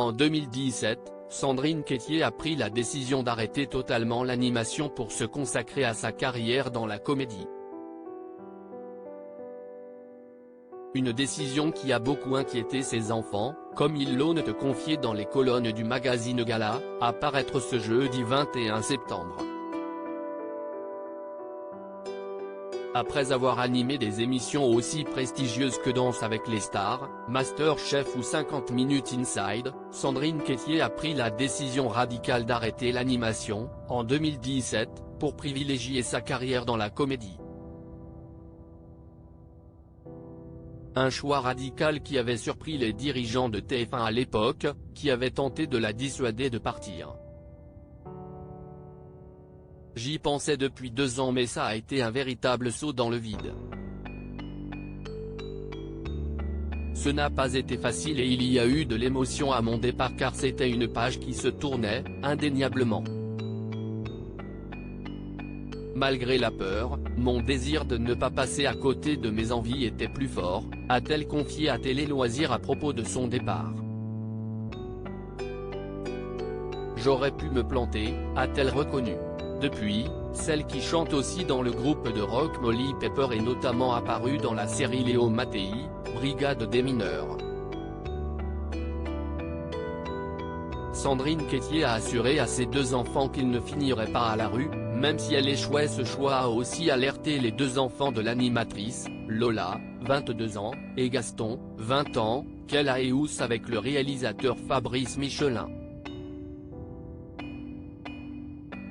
En 2017, Sandrine Quétier a pris la décision d'arrêter totalement l'animation pour se consacrer à sa carrière dans la comédie. Une décision qui a beaucoup inquiété ses enfants, comme ils l'ont confié dans les colonnes du magazine Gala, à paraître ce jeudi 21 septembre. Après avoir animé des émissions aussi prestigieuses que Danse avec les stars, MasterChef ou 50 Minutes Inside, Sandrine Quétier a pris la décision radicale d'arrêter l'animation, en 2017, pour privilégier sa carrière dans la comédie. Un choix radical qui avait surpris les dirigeants de TF1 à l'époque, qui avaient tenté de la dissuader de partir. J'y pensais depuis 2 ans mais ça a été un véritable saut dans le vide. Ce n'a pas été facile et il y a eu de l'émotion à mon départ car c'était une page qui se tournait, indéniablement. Malgré la peur, mon désir de ne pas passer à côté de mes envies était plus fort, a-t-elle confié à Télé Loisirs à propos de son départ. J'aurais pu me planter, a-t-elle reconnu. Depuis, celle qui chante aussi dans le groupe de rock Molly Pepper est notamment apparue dans la série Léo Mattei, Brigade des mineurs. Sandrine Quétier a assuré à ses 2 enfants qu'ils ne finiraient pas à la rue, même si elle échouait. Ce choix a aussi alerté les 2 enfants de l'animatrice, Lola, 22 ans, et Gaston, 20 ans, qu'elle a éhousse avec le réalisateur Fabrice Michelin.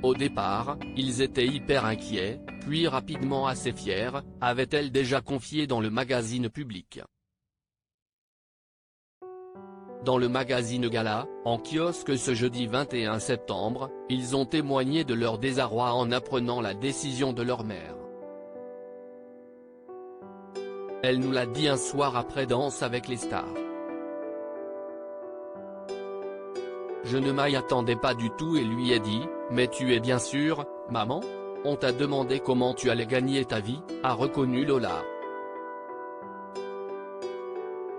Au départ, ils étaient hyper inquiets, puis rapidement assez fiers, avait-elle déjà confié dans le magazine Public. Dans le magazine Gala, en kiosque ce jeudi 21 septembre, ils ont témoigné de leur désarroi en apprenant la décision de leur mère. Elle nous l'a dit un soir après Danse avec les stars. Je ne m'y attendais pas du tout et lui ai dit, mais tu es bien sûre, maman? On t'a demandé comment tu allais gagner ta vie, a reconnu Lola.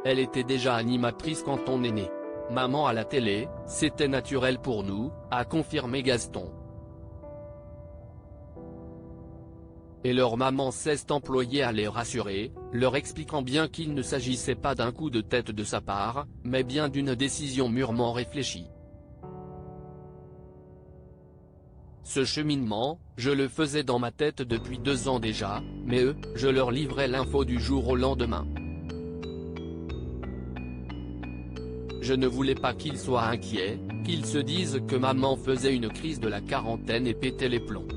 Elle était déjà animatrice quand on est né. Maman à la télé, c'était naturel pour nous, a confirmé Gaston. Et leur maman s'est employée à les rassurer, leur expliquant bien qu'il ne s'agissait pas d'un coup de tête de sa part, mais bien d'une décision mûrement réfléchie. Ce cheminement, je le faisais dans ma tête depuis 2 ans déjà, mais eux, je leur livrais l'info du jour au lendemain. Je ne voulais pas qu'ils soient inquiets, qu'ils se disent que maman faisait une crise de la quarantaine et pétait les plombs.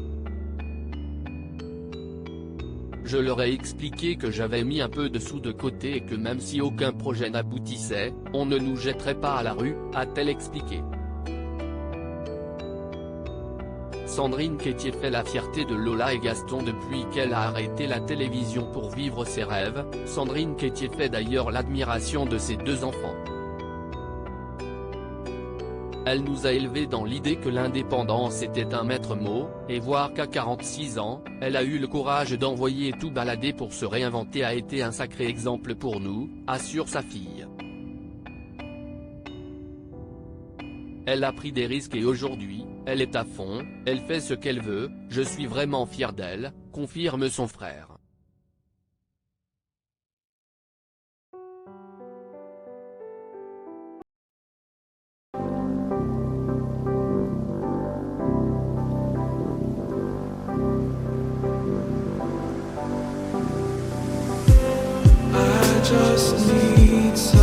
Je leur ai expliqué que j'avais mis un peu de sous de côté et que même si aucun projet n'aboutissait, on ne nous jetterait pas à la rue, a-t-elle expliqué. Sandrine Quétier fait la fierté de Lola et Gaston depuis qu'elle a arrêté la télévision pour vivre ses rêves. Sandrine Quétier fait d'ailleurs l'admiration de ses 2 enfants. Elle nous a élevés dans l'idée que l'indépendance était un maître mot, et voir qu'à 46 ans, elle a eu le courage d'envoyer tout balader pour se réinventer a été un sacré exemple pour nous, assure sa fille. Elle a pris des risques et aujourd'hui, elle est à fond, elle fait ce qu'elle veut, je suis vraiment fier d'elle, confirme son frère. I just need